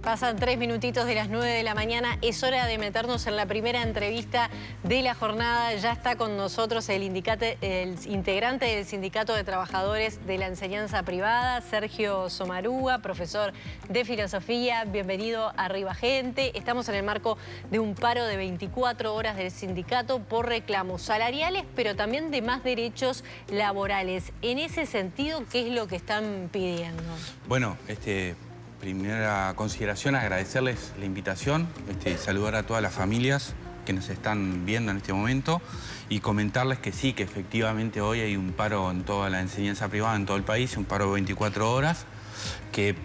Pasan 3 minutitos de las 9 de la mañana. Es hora de meternos en la primera entrevista de la jornada. Ya está con nosotros el integrante del Sindicato de Trabajadores de la Enseñanza Privada, Sergio Somarúa, profesor de Filosofía. Bienvenido a Arriba Gente. Estamos en el marco de un paro de 24 horas del sindicato por reclamos salariales, pero también de más derechos laborales. En ese sentido, ¿qué es lo que están pidiendo? Bueno, primera consideración, agradecerles la invitación, saludar a todas las familias que nos están viendo en este momento y comentarles que sí, que efectivamente hoy hay un paro en toda la enseñanza privada en todo el país, un paro de 24 horas, que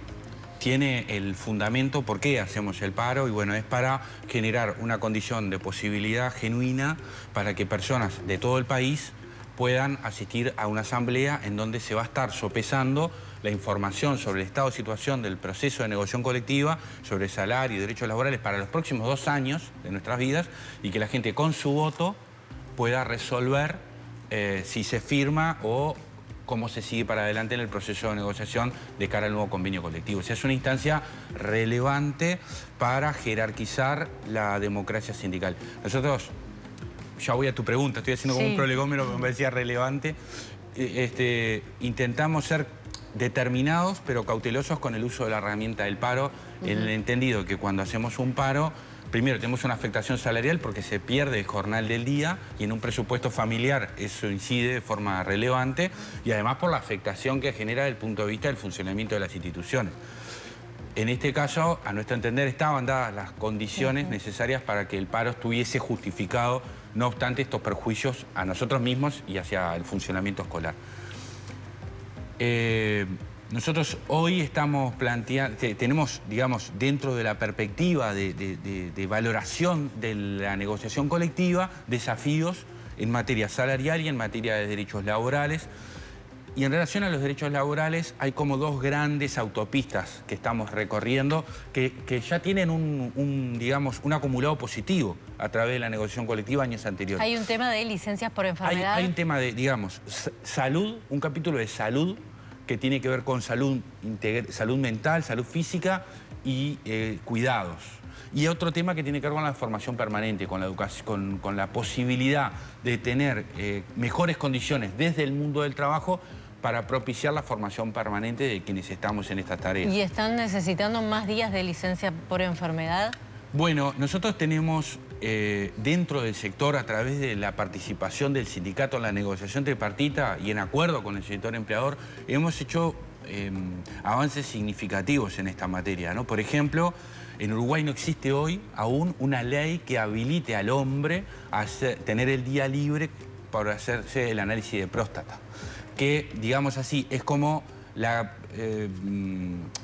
tiene el fundamento por qué hacemos el paro y bueno, es para generar una condición de posibilidad genuina para que personas de todo el país puedan asistir a una asamblea en donde se va a estar sopesando la información sobre el estado de situación del proceso de negociación colectiva, sobre salario y derechos laborales para los próximos 2 años de nuestras vidas y que la gente con su voto pueda resolver si se firma o cómo se sigue para adelante en el proceso de negociación de cara al nuevo convenio colectivo. O sea, es una instancia relevante para jerarquizar la democracia sindical. Nosotros, ya voy a tu pregunta, estoy haciendo como un prolegómeno que me parecía relevante. Intentamos ser determinados pero cautelosos con el uso de la herramienta del paro, en el entendido que cuando hacemos un paro, primero tenemos una afectación salarial porque se pierde el jornal del día y en un presupuesto familiar eso incide de forma relevante y además por la afectación que genera desde el punto de vista del funcionamiento de las instituciones. En este caso, a nuestro entender, estaban dadas las condiciones necesarias para que el paro estuviese justificado, no obstante estos perjuicios a nosotros mismos y hacia el funcionamiento escolar. Nosotros hoy estamos planteando, tenemos, digamos, dentro de la perspectiva de valoración de la negociación colectiva, desafíos en materia salarial y en materia de derechos laborales. Y en relación a los derechos laborales hay como 2 grandes autopistas que estamos recorriendo que ya tienen digamos, un acumulado positivo a través de la negociación colectiva años anteriores. Hay un tema de licencias por enfermedad. Hay un tema de, digamos, salud, un capítulo de salud que tiene que ver con salud mental, salud física y cuidados. Y otro tema que tiene que ver con la formación permanente, con la educación, con la posibilidad de tener mejores condiciones desde el mundo del trabajo para propiciar la formación permanente de quienes estamos en estas tareas. ¿Y están necesitando más días de licencia por enfermedad? Bueno, nosotros tenemos dentro del sector, a través de la participación del sindicato en la negociación tripartita y en acuerdo con el sector empleador, hemos hecho avances significativos en esta materia, ¿no? Por ejemplo, en Uruguay no existe hoy aún una ley que habilite al hombre a tener el día libre para hacerse el análisis de próstata. Que, digamos así, es como la...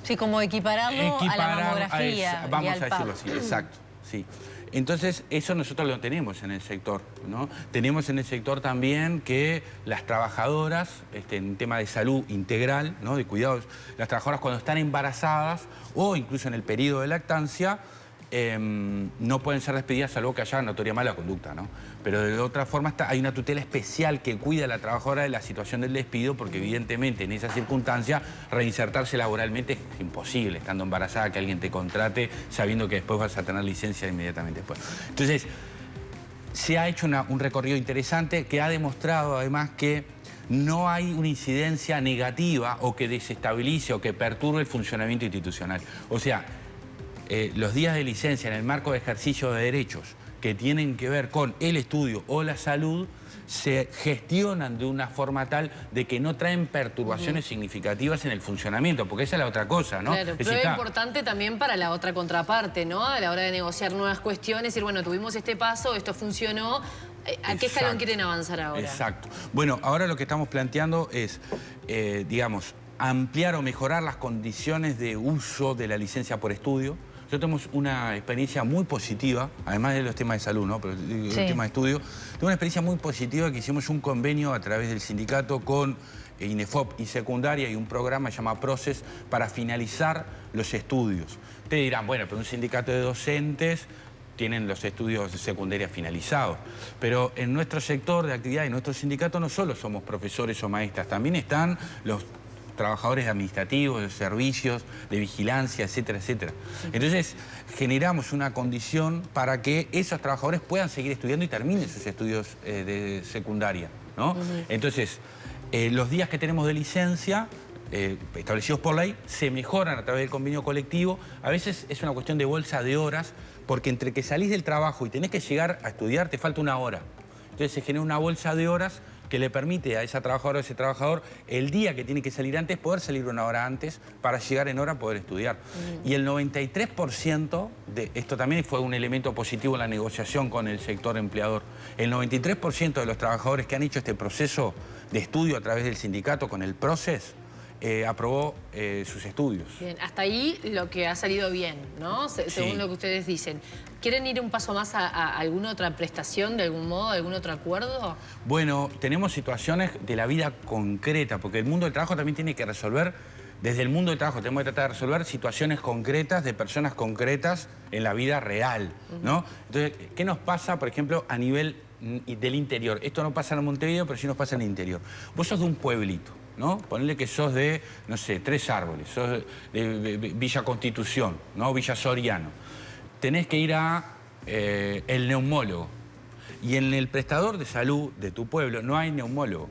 sí, como equipararlo a la mamografía. Vamos a decirlo así, exacto. Sí. Entonces, eso nosotros lo tenemos en el sector, ¿no? Tenemos en el sector también que las trabajadoras, en tema de salud integral, ¿no? De cuidados, las trabajadoras cuando están embarazadas o incluso en el periodo de lactancia, no pueden ser despedidas salvo que haya notoria mala conducta, ¿no? Pero de otra forma hay una tutela especial que cuida a la trabajadora de la situación del despido porque evidentemente en esa circunstancia reinsertarse laboralmente es imposible, estando embarazada, que alguien te contrate sabiendo que después vas a tener licencia inmediatamente después. Entonces, se ha hecho un recorrido interesante que ha demostrado además que no hay una incidencia negativa o que desestabilice o que perturbe el funcionamiento institucional. O sea, los días de licencia en el marco de ejercicio de derechos que tienen que ver con el estudio o la salud se gestionan de una forma tal de que no traen perturbaciones significativas en el funcionamiento, porque esa es la otra cosa, ¿no? Claro, pero es importante también para la otra contraparte, ¿no? A la hora de negociar nuevas cuestiones, decir, bueno, tuvimos este paso, esto funcionó, ¿a qué escalón quieren avanzar ahora? Exacto. Bueno, ahora lo que estamos planteando es, digamos, ampliar o mejorar las condiciones de uso de la licencia por estudio. Nosotros tenemos una experiencia muy positiva, además de los temas de salud, ¿no? Pero el tema de estudio. Tenemos una experiencia muy positiva que hicimos un convenio a través del sindicato con INEFOP y secundaria y un programa llamado Proces para finalizar los estudios. Ustedes dirán, bueno, pero un sindicato de docentes tienen los estudios de secundaria finalizados. Pero en nuestro sector de actividad, en nuestro sindicato, no solo somos profesores o maestras, también están los trabajadores administrativos, de servicios, de vigilancia, etcétera, etcétera. Entonces, generamos una condición para que esos trabajadores puedan seguir estudiando y terminen sus estudios de secundaria, ¿no? Entonces, los días que tenemos de licencia, establecidos por ley, se mejoran a través del convenio colectivo. A veces es una cuestión de bolsa de horas, porque entre que salís del trabajo y tenés que llegar a estudiar, te falta una hora. Entonces se genera una bolsa de horas que le permite a esa trabajadora o ese trabajador, el día que tiene que salir antes, poder salir una hora antes para llegar en hora a poder estudiar. Y el 93% de esto también fue un elemento positivo en la negociación con el sector empleador. El 93% de los trabajadores que han hecho este proceso de estudio a través del sindicato con el PROCES, aprobó sus estudios. Bien, hasta ahí lo que ha salido bien, ¿no? Según lo que ustedes dicen. ¿Quieren ir un paso más a alguna otra prestación, de algún modo, algún otro acuerdo? Bueno, tenemos situaciones de la vida concreta, porque el mundo del trabajo también tiene que resolver, desde el mundo del trabajo tenemos que tratar de resolver situaciones concretas de personas concretas en la vida real, ¿no? Entonces, ¿qué nos pasa, por ejemplo, a nivel del interior? Esto no pasa en Montevideo, pero sí nos pasa en el interior. Vos sos de un pueblito, ¿no? Ponele que sos de, no sé, Tres Árboles, sos de Villa Constitución, ¿no? Villa Soriano. Tenés que ir a el neumólogo. Y en el prestador de salud de tu pueblo no hay neumólogo.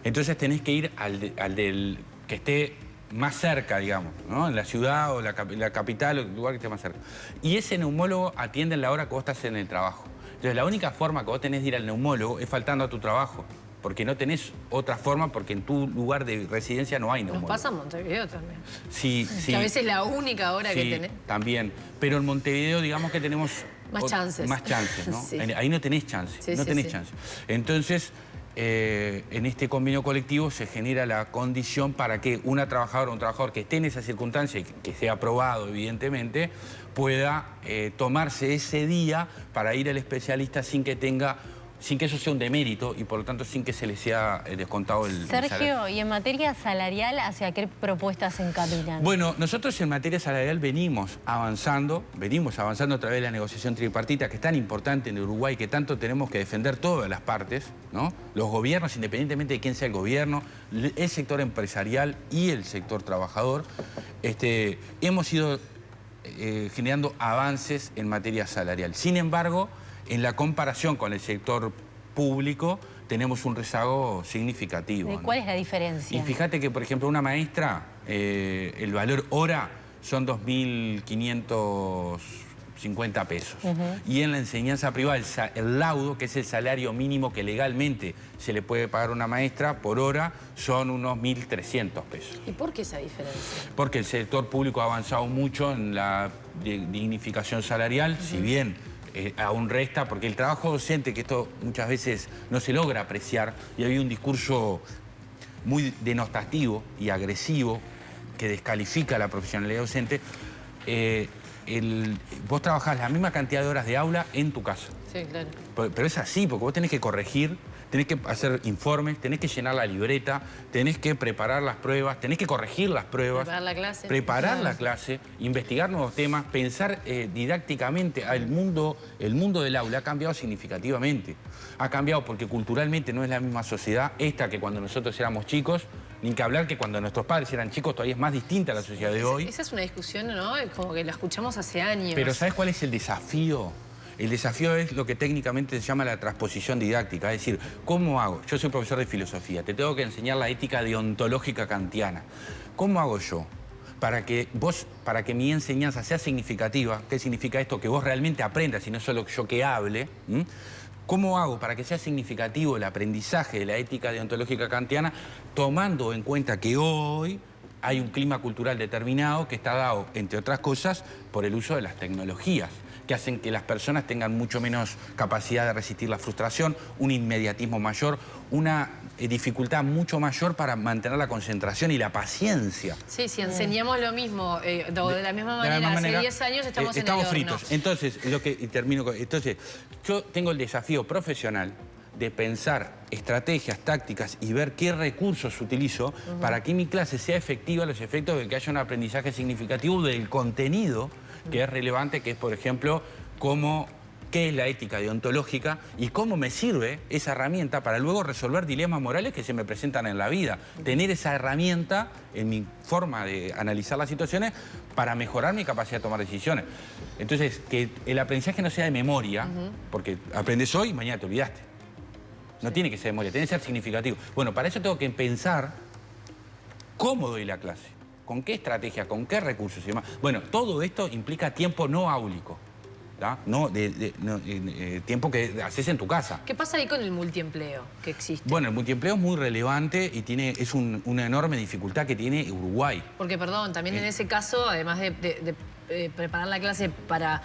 Entonces tenés que ir al del que esté más cerca, digamos, ¿no? En la ciudad o la capital, o el lugar que esté más cerca. Y ese neumólogo atiende en la hora que vos estás en el trabajo. Entonces la única forma que vos tenés de ir al neumólogo es faltando a tu trabajo. Porque no tenés otra forma, porque en tu lugar de residencia no hay neumólogo. Nos pasa en Montevideo también. Sí, sí. Que a veces es la única hora que tenés. También. Pero en Montevideo, digamos que tenemos... Más chances. Más chances, ¿no? Sí. Ahí no tenés chance, no tenés chance. Entonces, en este convenio colectivo se genera la condición para que una trabajadora o un trabajador que esté en esa circunstancia y que sea aprobado, evidentemente, pueda tomarse ese día para ir al especialista sin que eso sea un demérito y por lo tanto sin que se le sea descontado el Sergio, salario. y en materia salarial, ¿hacia qué propuestas se encaminan? Bueno, nosotros en materia salarial venimos avanzando a través de la negociación tripartita, que es tan importante en Uruguay, que tanto tenemos que defender todas las partes, ¿no? Los gobiernos, independientemente de quién sea el gobierno, el sector empresarial y el sector trabajador, hemos ido generando avances en materia salarial. Sin embargo, en la comparación con el sector público, tenemos un rezago significativo. ¿De cuál es la diferencia? Y fíjate que, por ejemplo, una maestra, el valor hora son 2.550 pesos. Y en la enseñanza privada, el laudo, que es el salario mínimo que legalmente se le puede pagar a una maestra por hora, son unos 1.300 pesos. ¿Y por qué esa diferencia? Porque el sector público ha avanzado mucho en la dignificación salarial, si bien aún resta, porque el trabajo docente, que esto muchas veces no se logra apreciar, y había un discurso muy denostativo y agresivo que descalifica la profesionalidad docente, vos trabajás la misma cantidad de horas de aula en tu casa. Sí, claro. Pero es así, porque vos tenés que corregir, tenés que hacer informes, tenés que llenar la libreta, tenés que preparar las pruebas, tenés que corregir las pruebas. Preparar la clase, investigar nuevos temas, pensar didácticamente. El mundo del aula ha cambiado significativamente. Ha cambiado porque culturalmente no es la misma sociedad esta que cuando nosotros éramos chicos, ni que hablar que cuando nuestros padres eran chicos todavía es más distinta a la sociedad de hoy. Esa es una discusión, ¿no? Como que la escuchamos hace años. Pero ¿sabes cuál es el desafío? El desafío es lo que técnicamente se llama la transposición didáctica, es decir, ¿cómo hago? Yo soy profesor de filosofía, te tengo que enseñar la ética deontológica kantiana. ¿Cómo hago yo para que mi enseñanza sea significativa? ¿Qué significa esto? Que vos realmente aprendas y no solo yo que hable. ¿Cómo hago para que sea significativo el aprendizaje de la ética deontológica kantiana, tomando en cuenta que hoy hay un clima cultural determinado que está dado, entre otras cosas, por el uso de las tecnologías, que hacen que las personas tengan mucho menos capacidad de resistir la frustración, un inmediatismo mayor, una dificultad mucho mayor para mantener la concentración y la paciencia. Sí, si enseñamos lo mismo, de la misma manera, hace 10 años estamos en el horno. Fritos. Entonces, entonces, yo tengo el desafío profesional de pensar estrategias, tácticas y ver qué recursos utilizo para que mi clase sea efectiva a los efectos de que haya un aprendizaje significativo del contenido que es relevante, que es, por ejemplo, cómo qué es la ética deontológica y cómo me sirve esa herramienta para luego resolver dilemas morales que se me presentan en la vida. Tener esa herramienta en mi forma de analizar las situaciones para mejorar mi capacidad de tomar decisiones. Entonces, que el aprendizaje no sea de memoria, porque aprendes hoy y mañana te olvidaste. No tiene que ser de memoria, tiene que ser significativo. Bueno, para eso tengo que pensar cómo doy la clase, con qué estrategia, con qué recursos y demás. Bueno, todo esto implica tiempo no áulico. No, tiempo que haces en tu casa. ¿Qué pasa ahí con el multiempleo que existe? Bueno, el multiempleo es muy relevante y es una enorme dificultad que tiene Uruguay. Porque, perdón, también en ese caso, además de preparar la clase para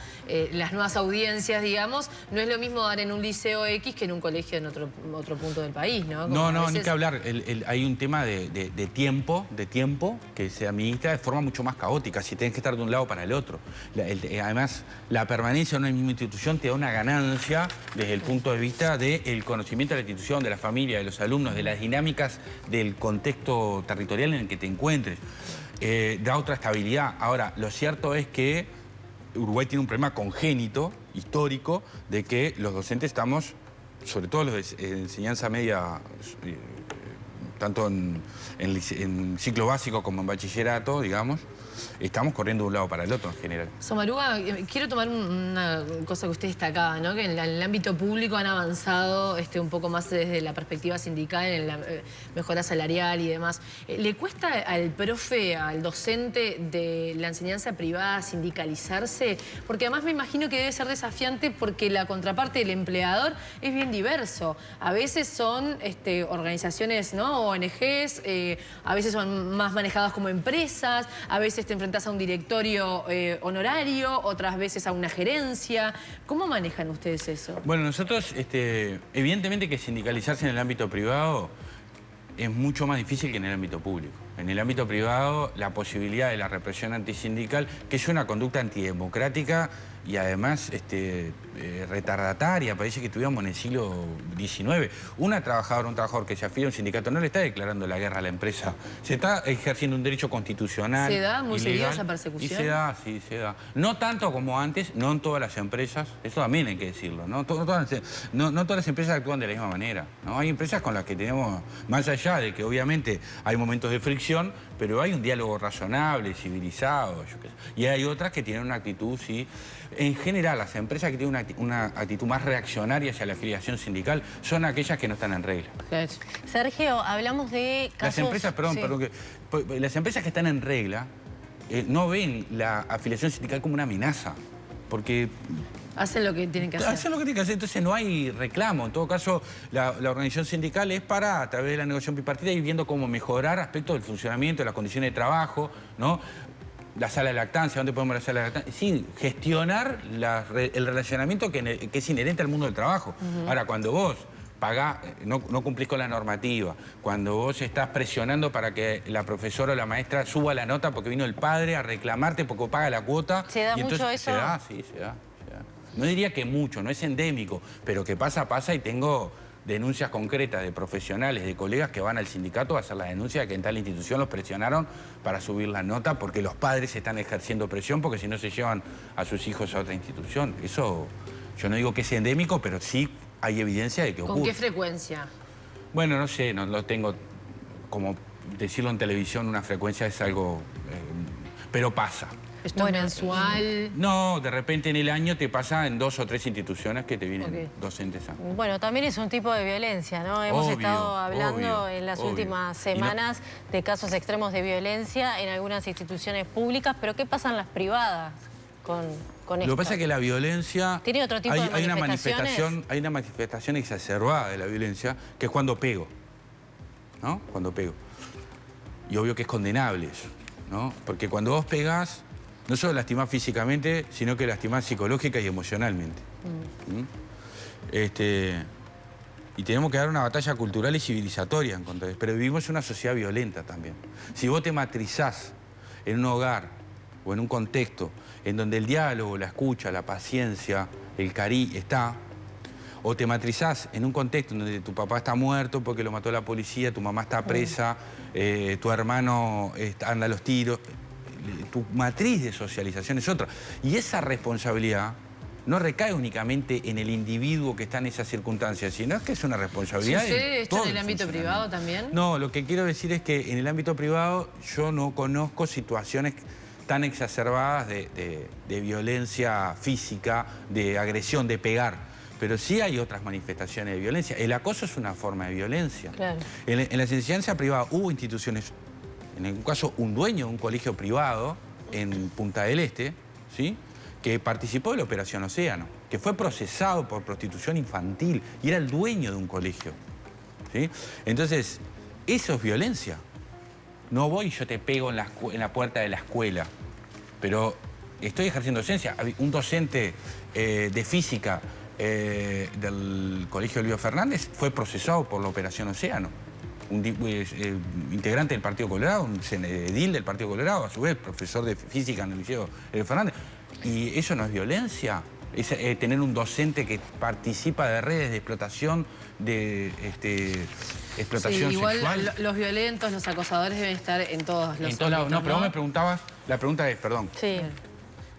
las nuevas audiencias, digamos, no es lo mismo dar en un liceo X que en un colegio en otro punto del país, ¿no? No, veces... ni que hablar. Hay un tema de tiempo que se administra de forma mucho más caótica, si tenés que estar de un lado para el otro. Además, la permanencia en una misma institución te da una ganancia desde el punto de vista del conocimiento de la institución, de la familia, de los alumnos, de las dinámicas del contexto territorial en el que te encuentres. Da otra estabilidad. Ahora, lo cierto es que Uruguay tiene un problema congénito, histórico, de que los docentes estamos, sobre todo los de enseñanza media, tanto en ciclo básico como en bachillerato, digamos, estamos corriendo de un lado para el otro en general. Somaruga, quiero tomar una cosa que usted destacaba, ¿no? Que en el ámbito público han avanzado un poco más desde la perspectiva sindical, en la mejora salarial y demás. ¿Le cuesta al profe, al docente de la enseñanza privada sindicalizarse? Porque además me imagino que debe ser desafiante porque la contraparte del empleador es bien diverso. A veces son organizaciones, ¿no? ONGs, a veces son más manejadas como empresas, a veces te enfrentás a un directorio honorario, otras veces a una gerencia. ¿Cómo manejan ustedes eso? Bueno, nosotros, evidentemente que sindicalizarse en el ámbito privado es mucho más difícil que en el ámbito público. En el ámbito privado, la posibilidad de la represión antisindical, que es una conducta antidemocrática y además retardataria, parece que estuviéramos en el siglo XIX. Un trabajador que se afilia a un sindicato no le está declarando la guerra a la empresa, se está ejerciendo un derecho constitucional. ¿Se da muy seguido ilegal, esa persecución? Y se da, sí, se da. No tanto como antes, no en todas las empresas, eso también hay que decirlo, ¿no? No todas las empresas actúan de la misma manera, ¿no? Hay empresas con las que tenemos, más allá de que obviamente hay momentos de fricción, pero hay un diálogo razonable, civilizado, y hay otras que tienen una actitud, sí. En general, las empresas que tienen una actitud más reaccionaria hacia la afiliación sindical son aquellas que no están en regla. Sergio, hablamos de casos... Las empresas que están en regla no ven la afiliación sindical como una amenaza, porque... Hacen lo que tienen que hacer. Hacen lo que tienen que hacer, entonces no hay reclamo. En todo caso, la organización sindical es para, a través de la negociación bipartita, ir viendo cómo mejorar aspectos del funcionamiento, de las condiciones de trabajo, ¿no? La sala de lactancia, ¿dónde podemos la sala de lactancia? Sí, gestionar el relacionamiento que es inherente al mundo del trabajo. Ahora, cuando vos pagás, no cumplís con la normativa, cuando vos estás presionando para que la profesora o la maestra suba la nota porque vino el padre a reclamarte porque paga la cuota... ¿Se da mucho eso? Se da, sí, se da. No diría que mucho, no es endémico, pero que pasa, y tengo denuncias concretas de profesionales, de colegas que van al sindicato a hacer la denuncia de que en tal institución los presionaron para subir la nota porque los padres están ejerciendo presión porque si no se llevan a sus hijos a otra institución. Eso, yo no digo que es endémico, pero sí hay evidencia de que ocurre. ¿Con qué frecuencia? Bueno, no sé, no lo tengo, como decirlo en televisión, una frecuencia es algo, pero pasa. ¿Esto es mensual? No, de repente en el año te pasa en 2 o 3 instituciones que te vienen docentes a... Bueno, también es un tipo de violencia, ¿no? Hemos estado hablando en las últimas semanas de casos extremos de violencia en algunas instituciones públicas, pero ¿qué pasa en las privadas con esto? Lo que pasa es que la violencia... ¿Tiene otro tipo de manifestaciones? Hay una manifestación exacerbada de la violencia, que es cuando pego, ¿no? Cuando pego. Y obvio que es condenable eso, ¿no? Porque cuando vos pegás, no solo lastimás físicamente, sino que lastimás psicológica y emocionalmente. Y tenemos que dar una batalla cultural y civilizatoria en contra de eso. Pero vivimos en una sociedad violenta también. Si vos te matrizás en un hogar o en un contexto en donde el diálogo, la escucha, la paciencia, el cariño está, o te matrizás en un contexto en donde tu papá está muerto porque lo mató la policía, tu mamá está presa, tu hermano anda a los tiros... Tu matriz de socialización es otra. Y esa responsabilidad no recae únicamente en el individuo que está en esas circunstancias, sino que es una responsabilidad ¿Sucede de esto todo en el ámbito funcionamiento. privado también? No, lo que quiero decir es que en el ámbito privado yo no conozco situaciones tan exacerbadas de violencia física, de agresión, de pegar. Pero sí hay otras manifestaciones de violencia. El acoso es una forma de violencia. Claro. En la enseñanza privada hubo instituciones, en un caso un dueño de un colegio privado en Punta del Este, ¿sí?, que participó de la Operación Océano, que fue procesado por prostitución infantil y era el dueño de un colegio, ¿sí? Entonces, eso es violencia. No voy y yo te pego en la puerta de la escuela, pero estoy ejerciendo docencia. Un docente de física del Colegio Elvio Fernández fue procesado por la Operación Océano. Un integrante del Partido Colorado, un edil del Partido Colorado, a su vez profesor de física en el Liceo Elvio Fernández. ¿Y eso no es violencia? Es tener un docente que participa de redes de explotación, de explotación igual sexual. Los violentos, los acosadores deben estar en todos los En todos lados. ámbitos, No, pero ¿no? vos me preguntabas, la pregunta es, perdón, Sí.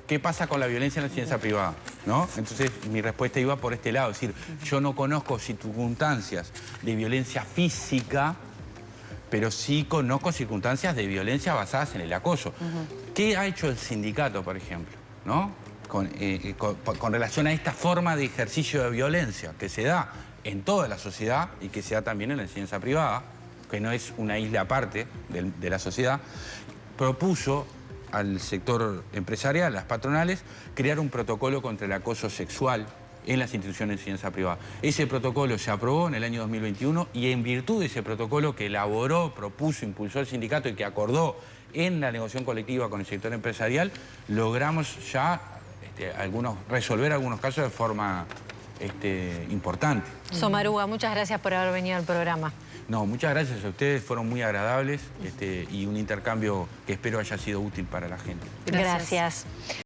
¿qué pasa con la violencia en la enseñanza privada? ¿No? Entonces, mi respuesta iba por este lado. Es decir, yo no conozco circunstancias de violencia física, pero sí conozco circunstancias de violencia basadas en el acoso. ¿Qué ha hecho el sindicato, por ejemplo? ¿No? Con relación a esta forma de ejercicio de violencia que se da en toda la sociedad y que se da también en la enseñanza privada, que no es una isla aparte de la sociedad, propuso al sector empresarial, a las patronales, crear un protocolo contra el acoso sexual en las instituciones de enseñanza privada. Ese protocolo se aprobó en el año 2021 y en virtud de ese protocolo que elaboró, propuso, impulsó el sindicato y que acordó en la negociación colectiva con el sector empresarial, logramos ya resolver algunos casos de forma importante. Somaruga, muchas gracias por haber venido al programa. No, muchas gracias a ustedes, fueron muy agradables y un intercambio que espero haya sido útil para la gente. Gracias.